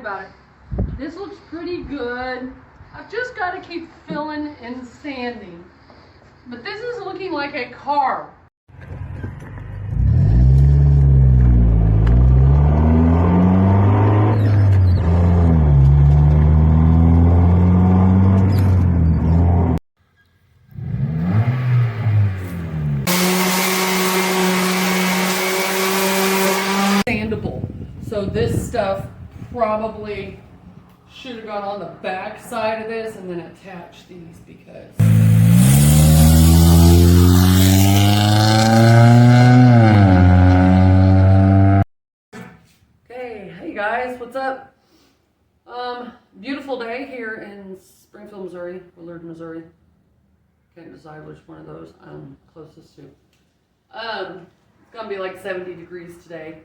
about it. This looks pretty good. I've just got to keep filling and sanding. But this is looking like a car. Sandable. So this stuff probably should have gone on the back side of this and then attached these because okay, hey guys, what's up? Beautiful day here in Springfield, Missouri, Willard, Missouri. Can't decide which one of those I'm closest to. It's gonna be like 70 degrees today.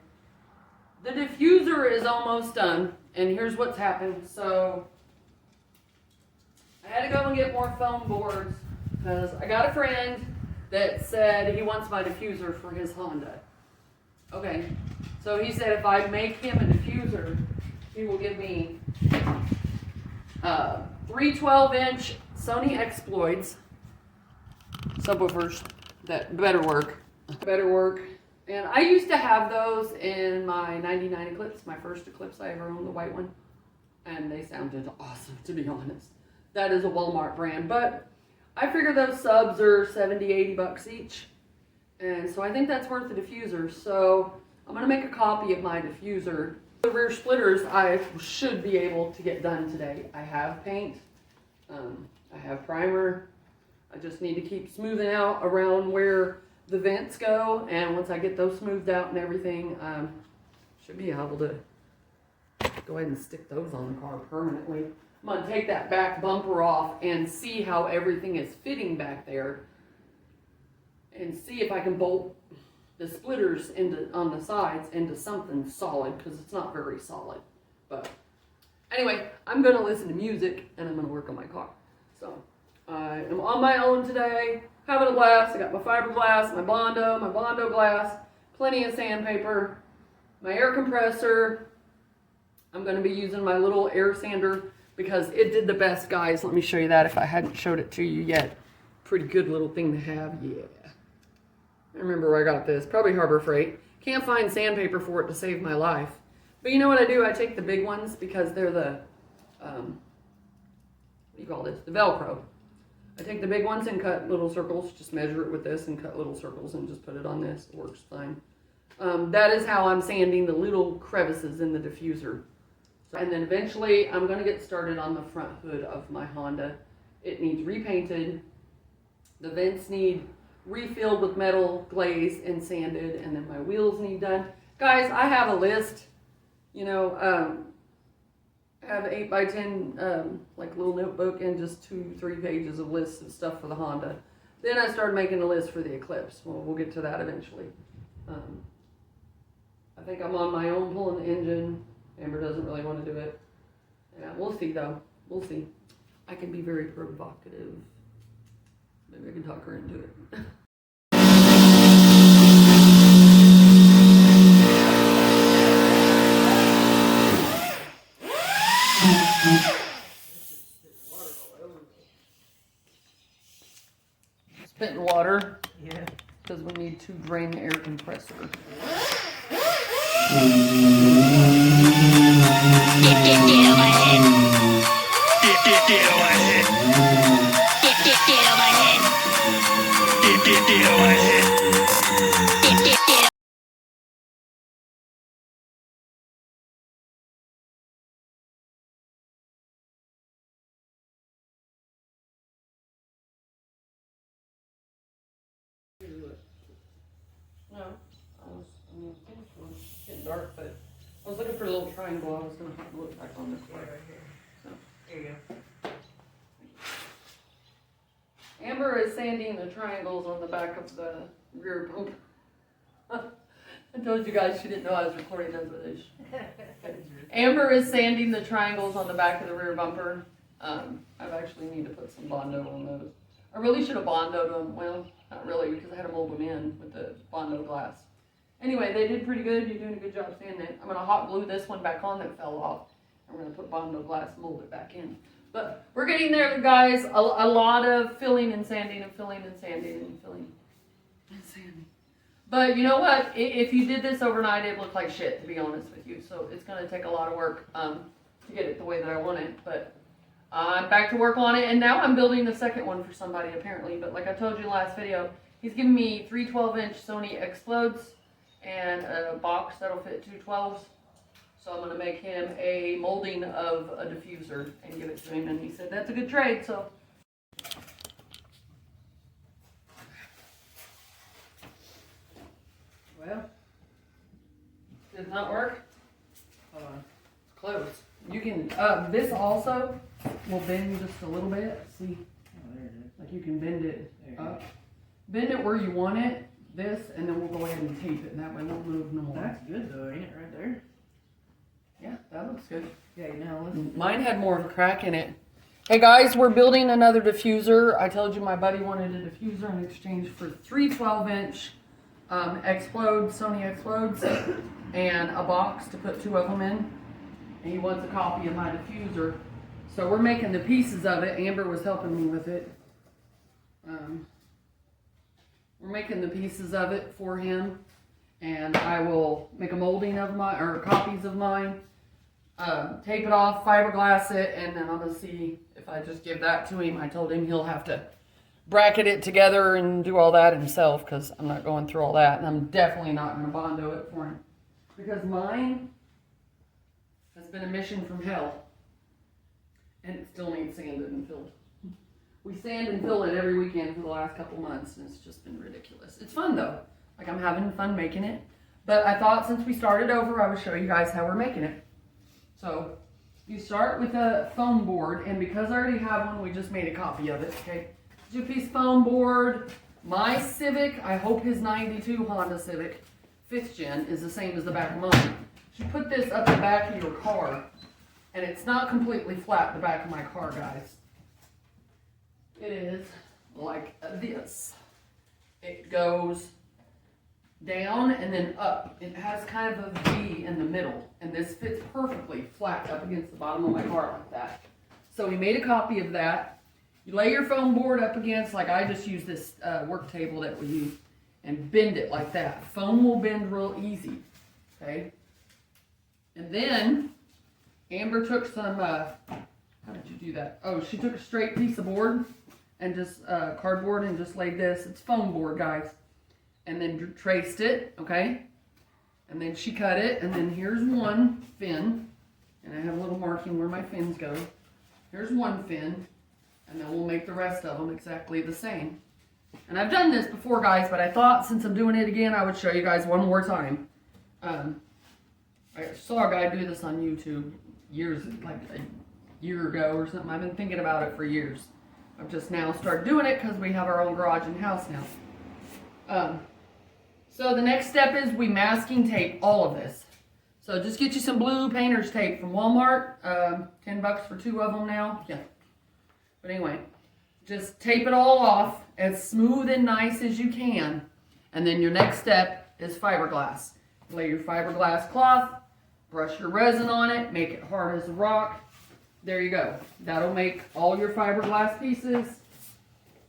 The diffuser is almost done, and here's what's happened. So I had to go and get more foam boards because I got a friend that said he wants my diffuser for his Honda. Okay, so he said if I make him a diffuser, he will give me 3 12-inch Sony Exploits subwoofers that better work. And I used to have those in my 99 Eclipse, my first Eclipse I ever owned, the white one. And they sounded awesome, to be honest. That is a Walmart brand, but I figure those subs are 70, 80 bucks each. And so I think that's worth the diffuser. So I'm gonna make a copy of my diffuser. The rear splitters I should be able to get done today. I have paint, I have primer. I just need to keep smoothing out around where the vents go, and once I get those smoothed out and everything, should be able to go ahead and stick those on the car permanently. I'm going to take that back bumper off and see how everything is fitting back there and see if I can bolt the splitters into on the sides into something solid, because it's not very solid. But anyway, I'm going to listen to music and I'm going to work on my car. So I am on my own today, having a blast. I got my fiberglass, my Bondo glass, plenty of sandpaper, my air compressor. I'm going to be using my little air sander because it did the best, guys. Let me show you that if I hadn't showed it to you yet. Pretty good little thing to have, yeah. I remember where I got this, probably Harbor Freight. Can't find sandpaper for it to save my life. But you know what I do? I take the big ones because they're the, what do you call this? The Velcro. I take the big ones and cut little circles, just measure it with this and cut little circles and just put it on this. It works fine. That is how I'm sanding the little crevices in the diffuser. And then eventually I'm going to get started on the front hood of my Honda. It needs repainted. The vents need refilled with metal glaze and sanded, and then my wheels need done. Guys, I have a list, you know, I have an 8x10 like little notebook and just 2-3 pages of lists of stuff for the Honda. Then I started making a list for the Eclipse. Well, we'll get to that eventually. I think I'm on my own pulling the engine. Amber doesn't really want to do it. Yeah, we'll see though. We'll see. I can be very provocative. Maybe I can talk her into it. Spitting water? Yeah. Because we need to drain the air compressor. No, it's getting dark, but I was looking for a little triangle. I was going to have to look back on this way right here. So, there you go. Amber is sanding the triangles on the back of the rear bumper. I told you guys she didn't know I was recording those footage. Amber is sanding the triangles on the back of the rear bumper. I've actually need to put some Bondo on those. I really should have Bondoed them. Well, not really, because I had to mold them in with the Bondo glass. Anyway, they did pretty good. You're doing a good job sanding it. I'm going to hot glue this one back on that fell off. I'm going to put Bondo glass, mold it back in. But we're getting there, guys. A lot of filling and sanding and filling and sanding and filling and sanding. But you know what? If you did this overnight, it'd look like shit, to be honest with you. So it's going to take a lot of work to get it the way that I want it. But I'm back to work on it. And now I'm building the second one for somebody, apparently. But like I told you in the last video, he's giving me 3 12-inch Sony Explodes and a box that'll fit 2 12s. So I'm going to make him a molding of a diffuser and give it to him. And he said that's a good trade, so. Well, did it not work? Hold on. It's close. You can, this also will bend just a little bit. See? Oh, there it is. Like you can bend it up. Bend it where you want it, this, and then we'll go ahead and tape it. And that way it won't move no more. That's good though, ain't it, right there? Yeah, that looks good. Yeah, now let's... Mine had more of a crack in it. Hey guys, we're building another diffuser. I told you my buddy wanted a diffuser in exchange for 3 12-inch Sony Explodes, and a box to put 2 of them in. And he wants a copy of my diffuser. So we're making the pieces of it. Amber was helping me with it. We're making the pieces of it for him. And I will make a molding of mine, or copies of mine. Tape it off, fiberglass it, and then I'm going to see if I just give that to him. I told him he'll have to bracket it together and do all that himself, because I'm not going through all that. And I'm definitely not going to Bondo it for him. Because mine has been a mission from hell. And it still needs sanded and filled. We sand and fill it every weekend for the last couple months, and it's just been ridiculous. It's fun though. Like, I'm having fun making it. But I thought since we started over, I would show you guys how we're making it. So, you start with a foam board, and because I already have one, we just made a copy of it, okay? 2-piece foam board. My Civic, I hope his 92 Honda Civic, 5th gen, is the same as the back of mine. You put this up the back of your car, and it's not completely flat, the back of my car, guys. It is like this. It goes down and then up. It has kind of a V in the middle, and this fits perfectly flat up against the bottom of my car like that. So we made a copy of that. You lay your foam board up against, like I just use this work table that we use, and bend it like that. Foam will bend real easy, okay? And then Amber took some, how did you do that? Oh, she took a straight piece of board and just cardboard and just laid this. It's foam board, guys. And then traced it, okay? And then she cut it, and then here's one fin. And I have a little marking where my fins go. Here's one fin, and then we'll make the rest of them exactly the same. And I've done this before, guys, but I thought since I'm doing it again, I would show you guys one more time. I saw a guy do this on YouTube years, like a year ago or something. I've been thinking about it for years. I've just now started doing it because we have our own garage and house now. So the next step is we masking tape all of this. So just get you some blue painter's tape from Walmart. 10 bucks for 2 of them now. Yeah. But anyway, just tape it all off as smooth and nice as you can. And then your next step is fiberglass. Lay your fiberglass cloth, brush your resin on it, make it hard as a rock. There you go. That'll make all your fiberglass pieces.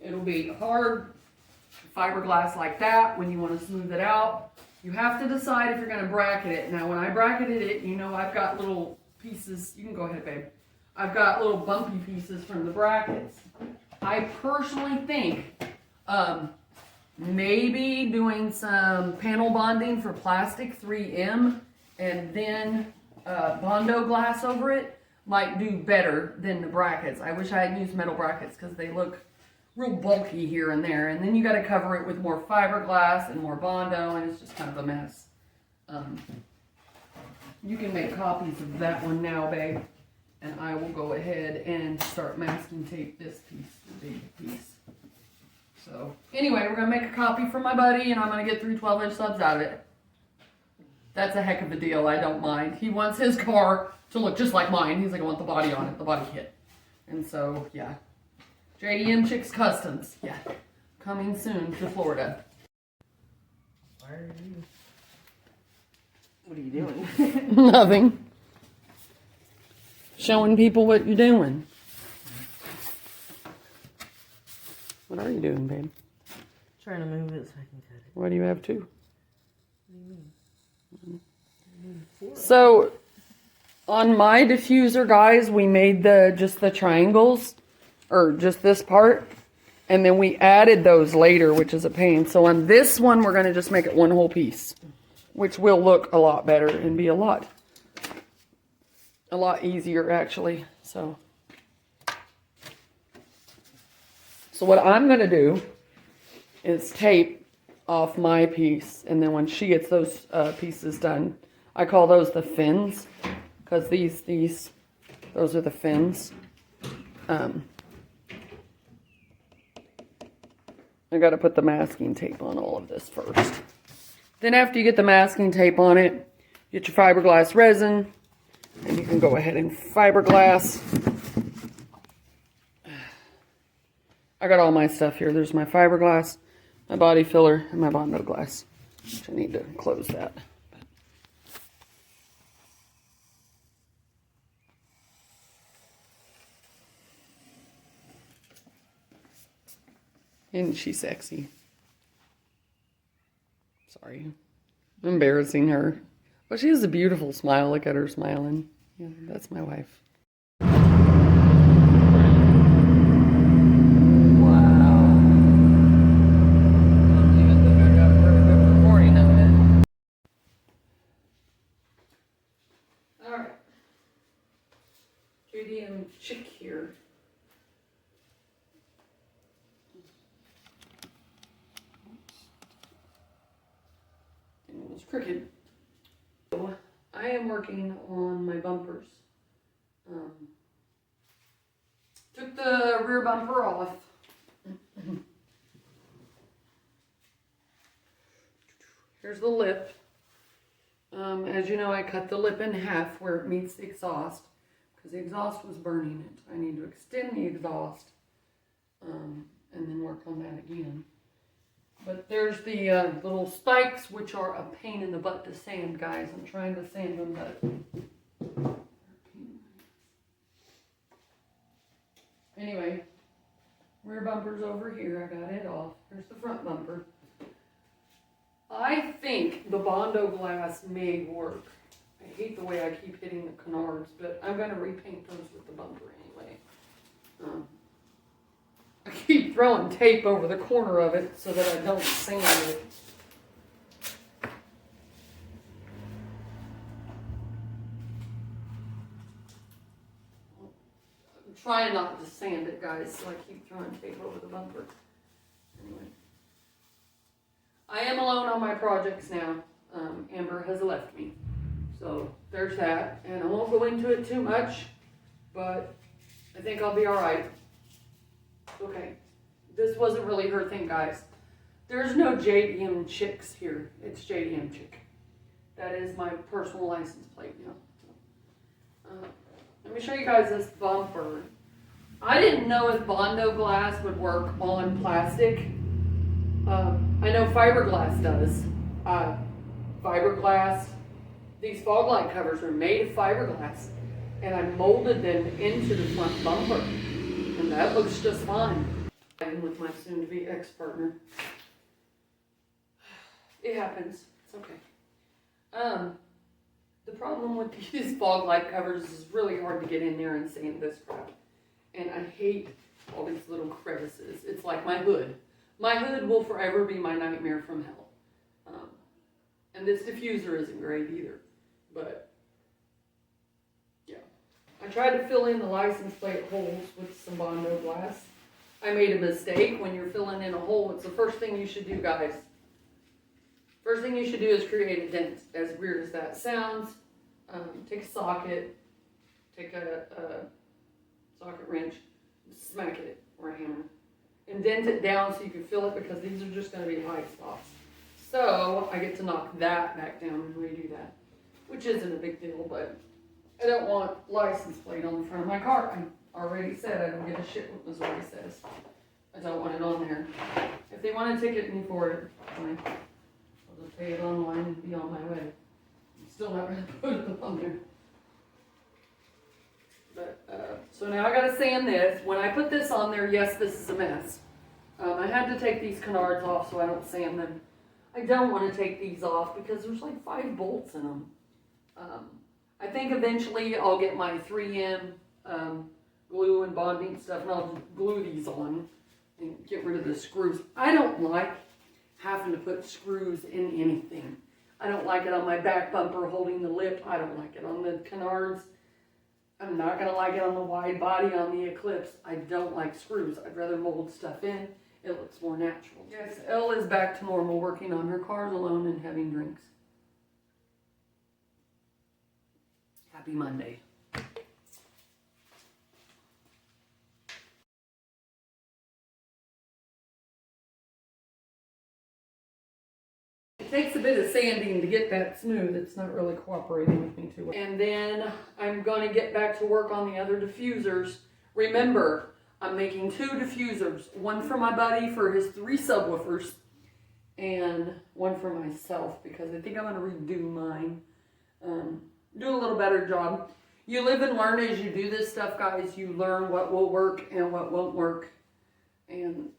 It'll be hard fiberglass like that when you want to smooth it out. You have to decide if you're going to bracket it. Now, when I bracketed it, you know I've got little pieces. You can go ahead, babe. I've got little bumpy pieces from the brackets. I personally think maybe doing some panel bonding for plastic 3M and then Bondo glass over it might do better than the brackets. I wish I had used metal brackets because they look real bulky here and there. And then you got to cover it with more fiberglass and more Bondo, and it's just kind of a mess. You can make copies of that one now, babe. And I will go ahead and start masking tape this piece, the big piece. So, anyway, we're going to make a copy for my buddy, and I'm going to get 3 12-inch subs out of it. That's a heck of a deal. I don't mind. He wants his car to look just like mine. He's like, I want the body on it, the body kit. And so, yeah. JDM Chicks Customs. Yeah. Coming soon to Florida. Why are you... What are you doing? Nothing. showing people what you're doing. What are you doing, babe? Trying to move it so I can cut it. Why do you have two? What do you mean? So, on my diffuser, guys, we made just the triangles, or just this part, and then we added those later, which is a pain. So on this one, we're going to just make it one whole piece, which will look a lot better and be a lot easier, actually. So what I'm going to do is tape off my piece, and then when she gets those pieces done, I call those the fins, because those are the fins. I got to put the masking tape on all of this first. Then after you get the masking tape on it, get your fiberglass resin, and you can go ahead and fiberglass. I got all my stuff here. There's my fiberglass, my body filler, and my Bondo glass, which I need to close that. Isn't she sexy? Sorry. I'm embarrassing her. But she has a beautiful smile. Look at her smiling. Yeah, that's my wife. Wow. I don't even think I got a very good recording of it. Alright. JDM chick here. It was crooked. So I am working on my bumpers. Took the rear bumper off. Here's the lip. As you know, I cut the lip in half where it meets the exhaust because the exhaust was burning it. I need to extend the exhaust and then work on that again. But there's the little spikes, which are a pain in the butt to sand, guys. I'm trying to sand them, but... Anyway, rear bumper's over here. I got it off. Here's the front bumper. I think the Bondo glass may work. I hate the way I keep hitting the canards, but I'm going to repaint those with the bumper anyway. I keep throwing tape over the corner of it so that I don't sand it. I'm trying not to sand it, guys, so I keep throwing tape over the bumper. Anyway. I am alone on my projects now. Amber has left me. So there's that. And I won't go into it too much, but I think I'll be alright. Okay, this wasn't really her thing, guys. There's no JDM chicks here. It's JDM chick. That is my personal license plate now. Let me show you guys this bumper. I didn't know if Bondo glass would work on plastic. I know fiberglass does. Fiberglass, these fog light covers are made of fiberglass, and I molded them into the front bumper. And that looks just fine. I'm with my soon-to-be ex-partner. It happens. It's okay. The problem with these fog light covers is it's really hard to get in there and sand this crap. And I hate all these little crevices. It's like my hood. My hood will forever be my nightmare from hell. And this diffuser isn't great either. But I tried to fill in the license plate holes with some Bondo glass. I made a mistake. When you're filling in a hole, it's the first thing you should do, guys. First thing you should do is create a dent. As weird as that sounds, take a socket, take a socket wrench, smack it or a hammer, and dent it down so you can fill it, because these are just going to be high spots. So I get to knock that back down and redo that, which isn't a big deal, but I don't want license plate on the front of my car. I already said I don't give a shit what Missouri says. I don't want it on there. If they want to ticket me for it, fine. I'll just pay it online and be on my way. I'm still not going to put it on there. But So now I gotta sand this. When I put this on there, yes, this is a mess. I had to take these canards off so I don't sand them. I don't want to take these off because there's like 5 bolts in them. I think eventually I'll get my 3M glue and bonding stuff and I'll glue these on and get rid of the screws. I don't like having to put screws in anything. I don't like it on my back bumper holding the lip. I don't like it on the canards. I'm not going to like it on the wide body on the Eclipse. I don't like screws. I'd rather mold stuff in. It looks more natural. Yes, Elle is back to normal, working on her cars alone and having drinks. Happy Monday. It takes a bit of sanding to get that smooth. It's not really cooperating with me too well. And then I'm going to get back to work on the other diffusers. Remember, I'm making 2 diffusers. One for my buddy for his 3 subwoofers and one for myself because I think I'm going to redo mine. Do a little better job. You live and learn as you do this stuff, guys. You learn what will work and what won't work. And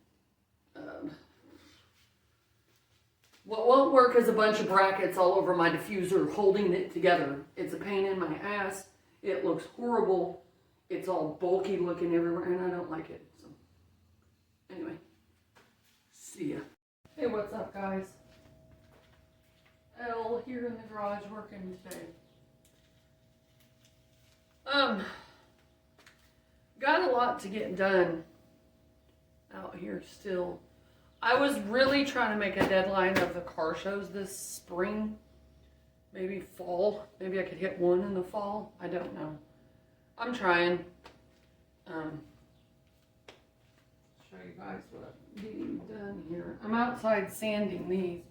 what won't work is a bunch of brackets all over my diffuser holding it together. It's a pain in my ass. It looks horrible. It's all bulky looking everywhere and I don't like it. So anyway, see ya. Hey, what's up, guys? Elle here in the garage working today. Got a lot to get done out here still. I was really trying to make a deadline of the car shows this spring. Maybe fall. Maybe I could hit one in the fall. I don't know. I'm trying. Show you guys what I'm getting done here. I'm outside sanding these.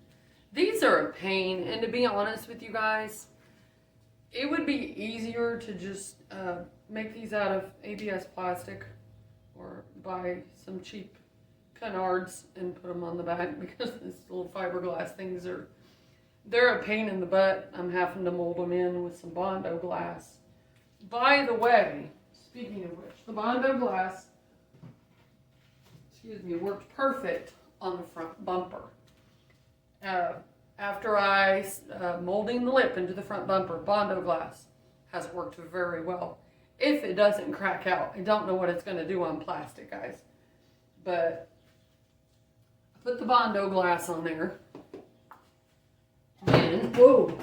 These are a pain, and to be honest with you guys, it would be easier to just make these out of ABS plastic or buy some cheap canards and put them on the back because these little fiberglass things they're a pain in the butt. I'm having to mold them in with some Bondo glass. By the way, speaking of which, the Bondo glass, worked perfect on the front bumper. After I molding the lip into the front bumper, Bondo glass has worked very well. If it doesn't crack out, I don't know what it's going to do on plastic, guys. But I put the Bondo glass on there. And, whoa,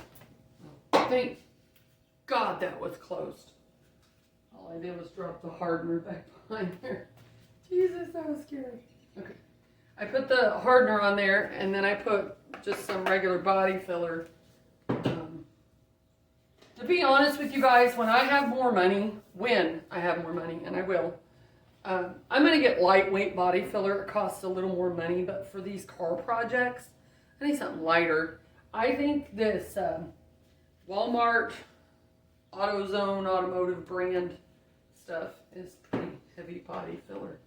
thank God that was closed. All I did was drop the hardener back behind there. Jesus, that was scary. Okay. I put the hardener on there, and then I put just some regular body filler. To be honest with you guys, when I have more money, and I will, I'm going to get lightweight body filler. It costs a little more money, but for these car projects, I need something lighter. I think this Walmart AutoZone automotive brand stuff is pretty heavy body filler.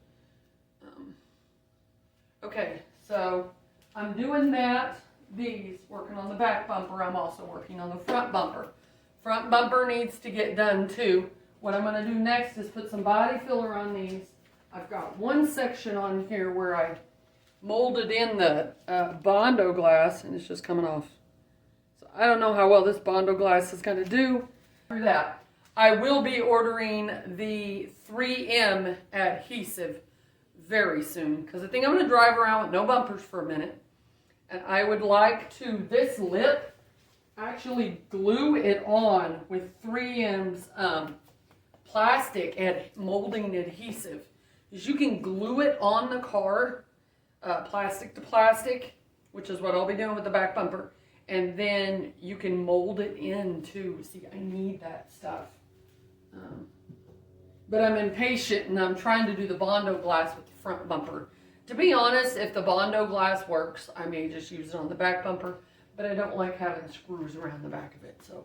Okay, so I'm doing that. These, working on the back bumper. I'm also working on the front bumper. Front bumper needs to get done too. What I'm going to do next is put some body filler on these. I've got one section on here where I molded in the Bondo glass and it's just coming off. So I don't know how well this Bondo glass is going to do. For that, I will be ordering the 3M adhesive very soon because I think I'm going to drive around with no bumpers for a minute. And I would like to, this lip, actually glue it on with 3M's plastic and molding adhesive. Because you can glue it on the car, plastic to plastic, which is what I'll be doing with the back bumper. And then you can mold it in too. See, I need that stuff. But I'm impatient and I'm trying to do the Bondo glass with the front bumper. To be honest, if the Bondo glass works, I may just use it on the back bumper, but I don't like having screws around the back of it. So,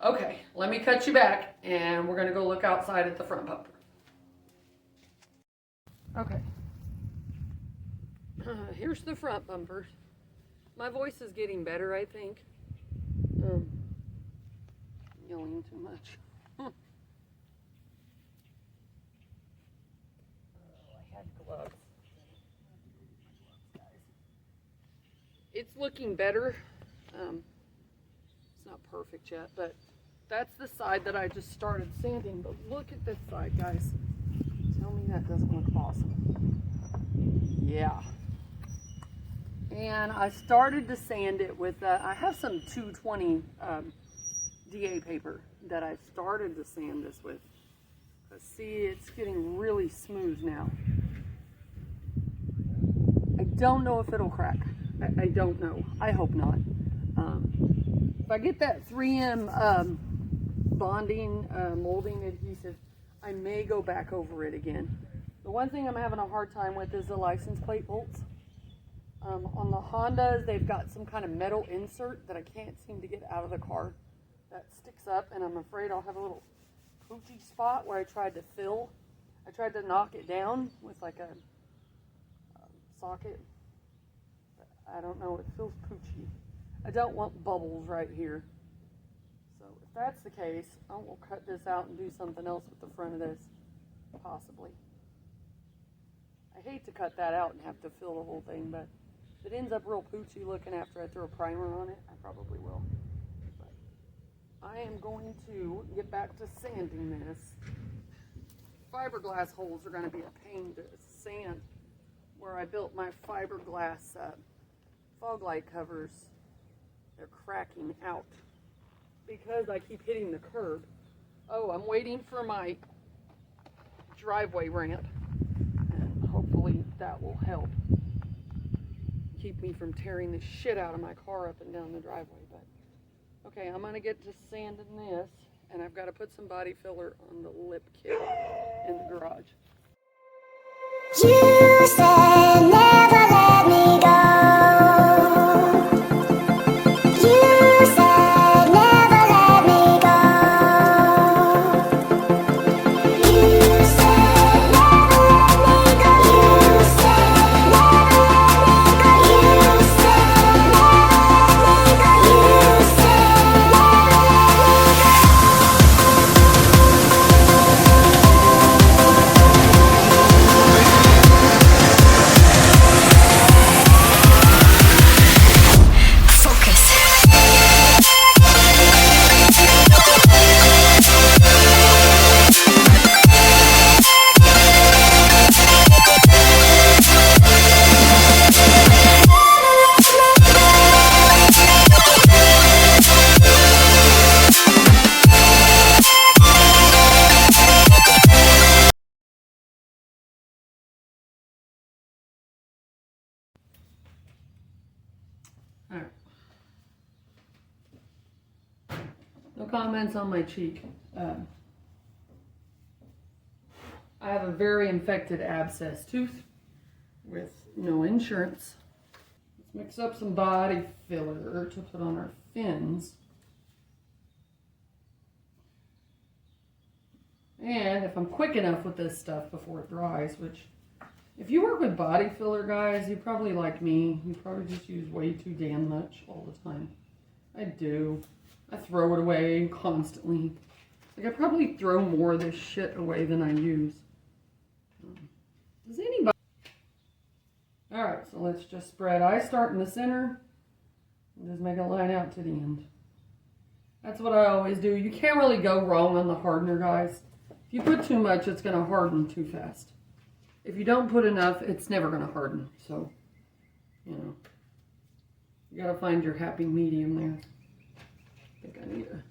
okay, let me cut you back and we're gonna go look outside at the front bumper. Okay. Here's the front bumper. My voice is getting better, I think. Yelling too much. had gloves. It's looking better. It's not perfect yet, but that's the side that I just started sanding. But look at this side, guys. Tell me that doesn't look awesome. Yeah. And I started to sand it with, I have some 220 DA paper that I started to sand this with. But see, it's getting really smooth now. I don't know if it'll crack. I don't know. I hope not. If I get that 3M bonding molding adhesive, I may go back over it again. The one thing I'm having a hard time with is the license plate bolts. On the Hondas, they've got some kind of metal insert that I can't seem to get out of the car that sticks up, and I'm afraid I'll have a little poochy spot where I tried to fill. I tried to knock it down with like a socket. I don't know, it feels poochy. I don't want bubbles right here. So if that's the case, I will cut this out and do something else with the front of this, possibly. I hate to cut that out and have to fill the whole thing, but if it ends up real poochy looking after I throw a primer on it, I probably will. But I am going to get back to sanding this. Fiberglass holes are going to be a pain to sand. Where I built my fiberglass fog light covers, they're cracking out because I keep hitting the curb. Oh, I'm waiting for my driveway ramp, and hopefully that will help keep me from tearing the shit out of my car up and down the driveway. But okay, I'm gonna get to sanding this, and I've got to put some body filler on the lip kit in the garage. You said never let me go. You said never let me go. You said never let me go. You said never let me go. You said never let me go. You said All right. No comments on my cheek. I have a very infected abscess tooth with no insurance. Let's mix up some body filler to put on our fins. And if I'm quick enough with this stuff before it dries, which if you work with body filler, guys, you probably like me. You probably just use way too damn much all the time. I do. I throw it away constantly. Like, I probably throw more of this shit away than I use. Does anybody? Alright, so let's just spread. I start in the center and just make a line out to the end. That's what I always do. You can't really go wrong on the hardener, guys. If you put too much, it's going to harden too fast. If you don't put enough, it's never going to harden. So, you know, you got to find your happy medium there. I think I need to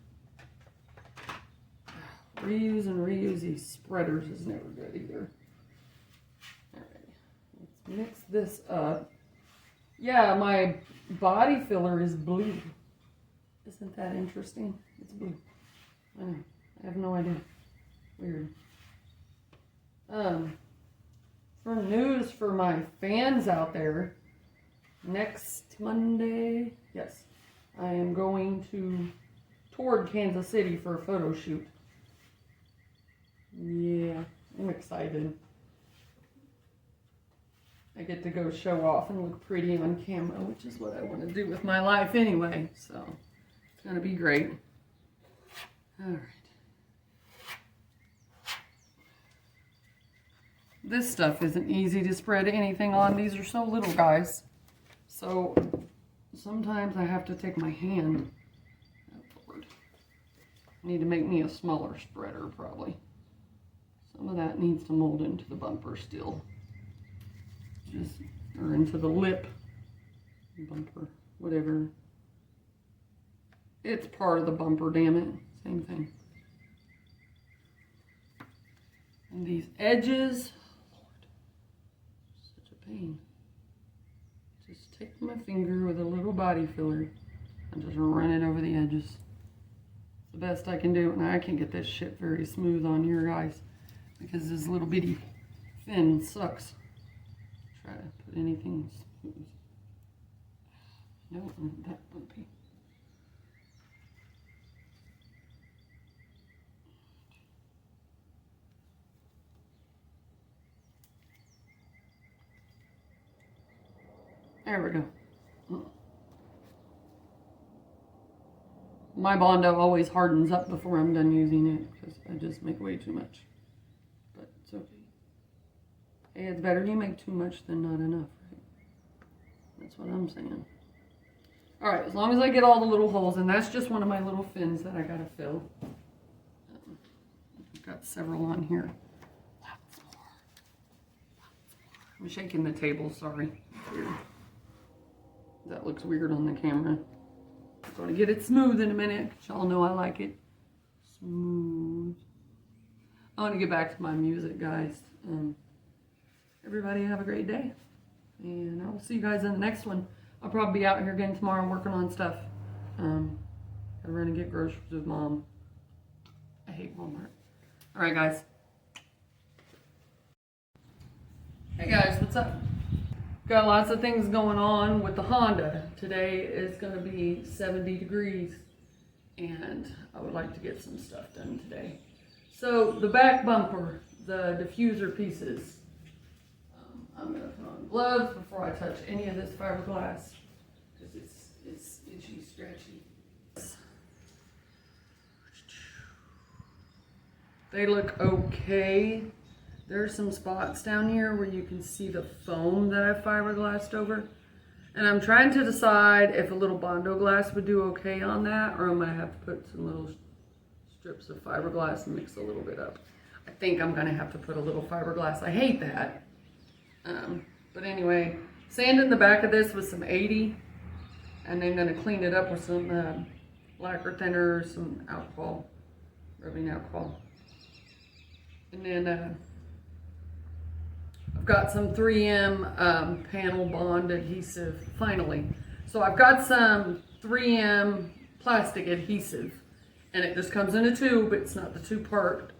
reuse these spreaders is never good either. Alright, let's mix this up. Yeah, my body filler is blue. Isn't that interesting? It's blue. I know. I have no idea. Weird. For news for my fans out there, next Monday, yes, I am going toward Kansas City for a photo shoot. Yeah, I'm excited. I get to go show off and look pretty on camera, which is what I want to do with my life anyway, so it's going to be great. All right. This stuff isn't easy to spread anything on. These are so little, guys. So sometimes I have to take my hand. Oh, Lord. I need to make me a smaller spreader, probably. Some of that needs to mold into the bumper still. Or into the lip. Bumper, whatever. It's part of the bumper, damn it. Same thing. And these edges, Lord, such a pain. Just take my finger with a little body filler and just run it over the edges. It's the best I can do, and I can get this shit very smooth on here, guys, because this little bitty fin sucks. Try to put anything smooth. No, not that bumpy. There we go. My Bondo always hardens up before I'm done using it because I just make way too much. But it's okay. Hey, it's better you make too much than not enough, right? That's what I'm saying. Alright, as long as I get all the little holes, and that's just one of my little fins that I gotta fill. I've got several on here. Lots more. I'm shaking the table, sorry. Weird. That looks weird on the camera. I'm going to get it smooth in a minute. Y'all know I like it smooth. I want to get back to my music, guys. Everybody have a great day. And I will see you guys in the next one. I'll probably be out here again tomorrow working on stuff. Gotta run and get groceries with Mom. I hate Walmart. Alright, guys. Hey, guys, what's up? Got lots of things going on with the Honda. Today is going to be 70 degrees and I would like to get some stuff done today. So the back bumper, the diffuser pieces, I'm going to put on gloves before I touch any of this fiberglass because it's itchy, scratchy. They look okay. There's some spots down here where you can see the foam that I fiberglassed over. And I'm trying to decide if a little Bondo glass would do okay on that, or I'm gonna have to put some little strips of fiberglass and mix a little bit up. I think I'm gonna have to put a little fiberglass. I hate that. But anyway, sanding the back of this with some 80, and then gonna clean it up with some lacquer thinner, some alcohol, rubbing alcohol. And then I've got some 3M panel bond adhesive, finally. So I've got some 3M plastic adhesive, and it just comes in a tube. It's not the two-part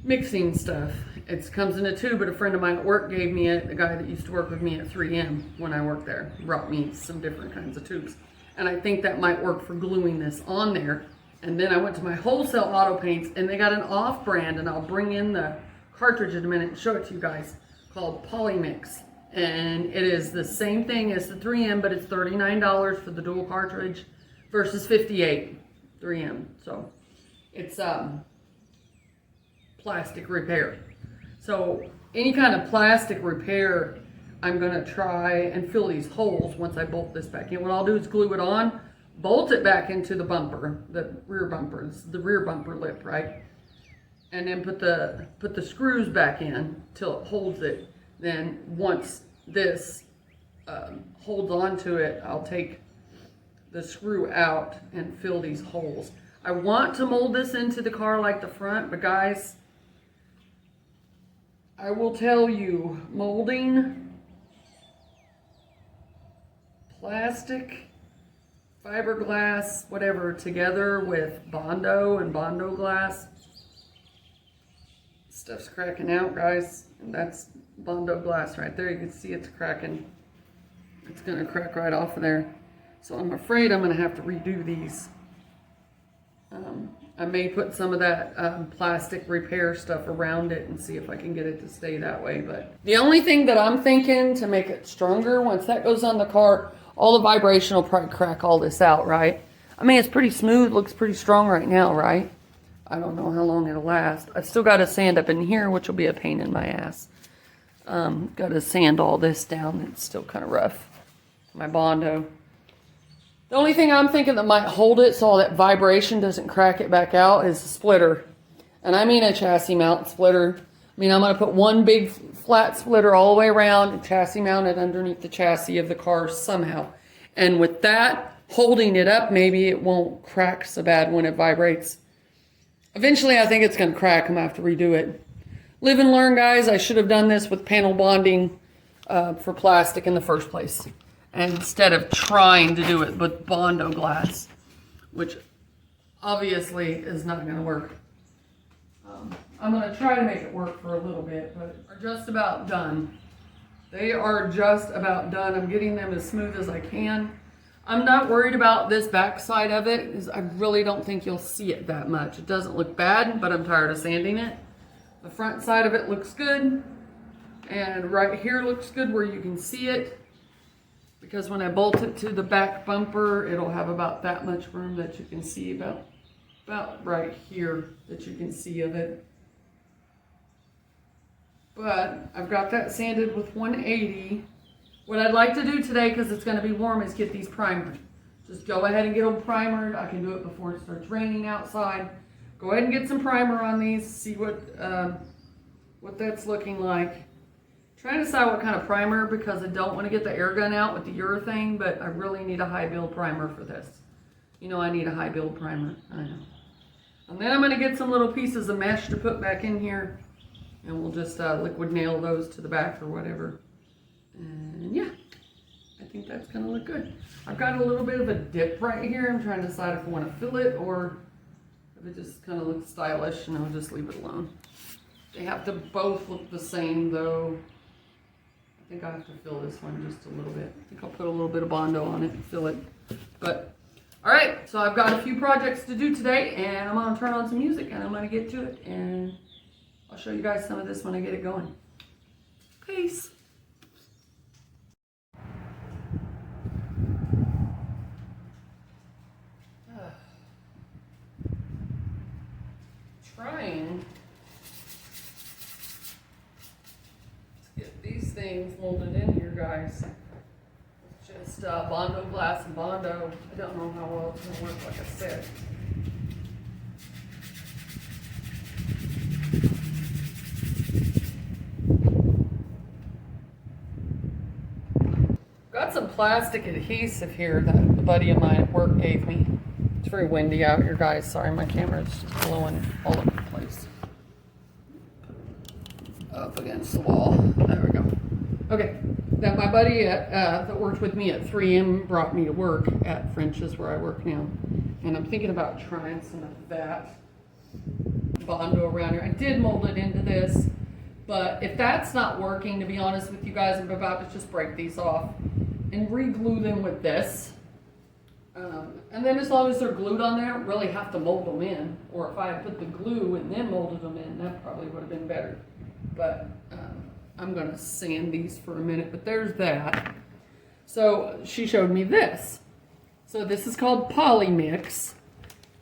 mixing stuff. It comes in a tube, but a friend of mine at work gave me it, the guy that used to work with me at 3M when I worked there, brought me some different kinds of tubes. And I think that might work for gluing this on there. And then I went to my wholesale auto paints, and they got an off-brand, and I'll bring in the cartridge in a minute and show it to you guys, called Polymix. And it is the same thing as the 3M, but it's $39 for the dual cartridge versus $58 3M. So it's plastic repair. So any kind of plastic repair, I'm gonna try and fill these holes once I bolt this back in. What I'll do is glue it on, bolt it back into the bumper, the rear bumper, the rear bumper lip, right? And then put the screws back in till it holds it. Then once this holds onto it, I'll take the screw out and fill these holes. I want to mold this into the car like the front, but guys, I will tell you, molding plastic, fiberglass, whatever, together with Bondo and Bondo glass, stuff's cracking out, guys. And that's Bondo glass right there. You can see it's cracking. It's gonna crack right off of there. So I'm afraid I'm gonna have to redo these. I may put some of that plastic repair stuff around it and see if I can get it to stay that way. But the only thing that I'm thinking to make it stronger, once that goes on the car, all the vibration will probably crack all this out, right? I mean, it's pretty smooth, looks pretty strong right now, right? I don't know how long it'll last. I've still got to sand up in here, which will be a pain in my ass. Got to sand all this down. It's still kind of rough. My Bondo. The only thing I'm thinking that might hold it so all that vibration doesn't crack it back out is a splitter. And I mean a chassis mount splitter. I mean, I'm going to put one big flat splitter all the way around and chassis mount it underneath the chassis of the car somehow. And with that holding it up, maybe it won't crack so bad when it vibrates. Eventually, I think it's going to crack. I'm going to have to redo it. Live and learn, guys. I should have done this with panel bonding for plastic in the first place, instead of trying to do it with Bondo glass, which obviously is not going to work. I'm going to try to make it work for a little bit, but are just about done. They are just about done. I'm getting them as smooth as I can. I'm not worried about this back side of it, because I really don't think you'll see it that much. It doesn't look bad, but I'm tired of sanding it. The front side of it looks good, and right here looks good where you can see it, because when I bolt it to the back bumper, it'll have about that much room that you can see, about right here that you can see of it. But I've got that sanded with 180. What I'd like to do today, because it's going to be warm, is get these primered. Just go ahead and get them primered. I can do it before it starts raining outside. Go ahead and get some primer on these, see what that's looking like. Trying to decide what kind of primer, because I don't want to get the air gun out with the urethane, but I really need a high build primer for this. You know I need a high build primer, I know. And then I'm going to get some little pieces of mesh to put back in here, and we'll just liquid nail those to the back or whatever. And yeah, I think that's going to look good. I've got a little bit of a dip right here. I'm trying to decide if I want to fill it or if it just kind of looks stylish, and I'll just leave it alone. They have to both look the same though. I think I have to fill this one just a little bit. I think I'll put a little bit of Bondo on it and fill it. But, all right, so I've got a few projects to do today, and I'm gonna turn on some music and I'm gonna get to it, and I'll show you guys some of this when I get it going. Peace. Trying to get these things molded in here, guys. Just Bondo glass and Bondo. I don't know how well it's gonna work, like I said. Got some plastic adhesive here that a buddy of mine at work gave me. It's very windy out here, guys. Sorry, my camera's just blowing all over the place. Up against the wall. There we go. Okay, that my buddy that worked with me at 3M brought me to work at French's, where I work now. And I'm thinking about trying some of that Bondo around here. I did mold it into this, but if that's not working, to be honest with you guys, I'm about to just break these off and re-glue them with this. And then as long as they're glued on there, I don't really have to mold them in. Or if I had put the glue and then molded them in, that probably would have been better. But I'm going to sand these for a minute. But there's that. So she showed me this. So this is called Polymix.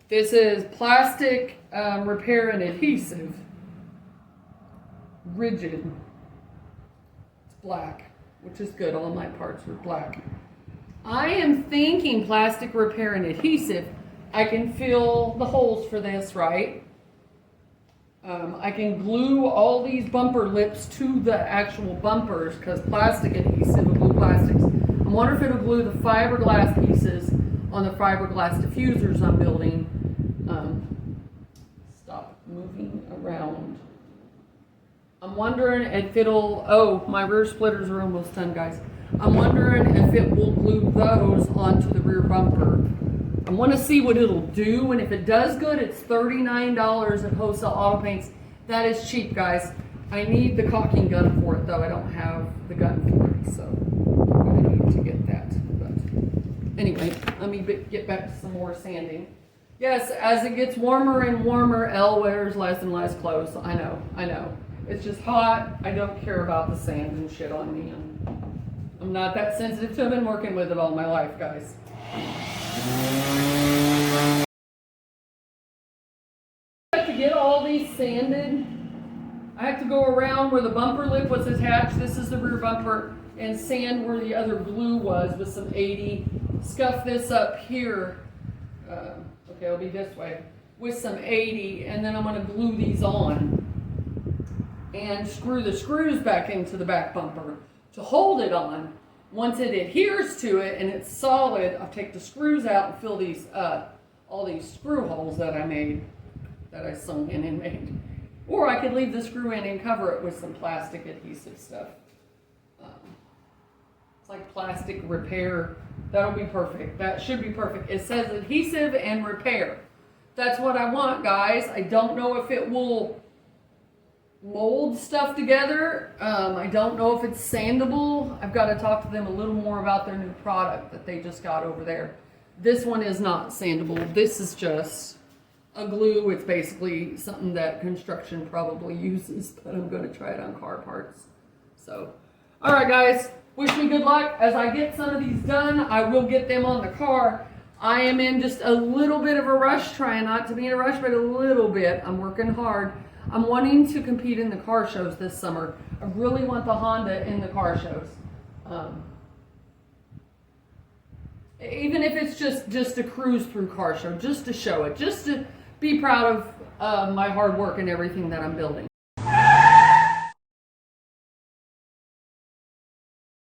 This is plastic repair and adhesive. Rigid. It's black, which is good. All my parts are black. I am thinking plastic repair and adhesive. I can fill the holes for this, right? I can glue all these bumper lips to the actual bumpers, because plastic adhesive will glue plastics. I wonder if it'll glue the fiberglass pieces on the fiberglass diffusers I'm building. Stop moving around. I'm wondering if it'll, oh, my rear splitters are almost done, guys. I'm wondering if it will glue those onto the rear bumper. I want to see what it'll do, and if it does good, it's $39 at Wholesale Auto Paints. That is cheap, guys. I need the caulking gun for it, though. I don't have the gun for it, so I need to get that. But anyway, let me get back to some more sanding. Yes, as it gets warmer and warmer, Elle wears less and less clothes. I know. It's just hot. I don't care about the sand and shit on me. I'm not that sensitive to it. I've been working with it all my life, guys. sanded. I have to go around where the bumper lip was attached. This is the rear bumper, and sand where the other glue was with some 80. Scuff this up here. Okay, it'll be this way with some 80, and then I'm going to glue these on and screw the screws back into the back bumper to hold it on. Once it adheres to it and it's solid, I'll take the screws out and fill these all these screw holes that I made, that I sunk in and made. Or I could leave the screw in and cover it with some plastic adhesive stuff. It's like plastic repair. That'll be perfect. That should be perfect. It says adhesive and repair. That's what I want, guys. I don't know if it will mold stuff together. I don't know if it's sandable. I've got to talk to them a little more about their new product that they just got over there. This one is not sandable. This is just a glue. It's basically something that construction probably uses, but I'm going to try it on car parts. So, all right, guys. Wish me good luck. As I get some of these done, I will get them on the car. I am in just a little bit of a rush, trying not to be in a rush, but a little bit. I'm working hard. I'm wanting to compete in the car shows this summer. I really want the Honda in the car shows. Even if it's just a cruise through car show, just to show it, just to be proud of my hard work and everything that I'm building.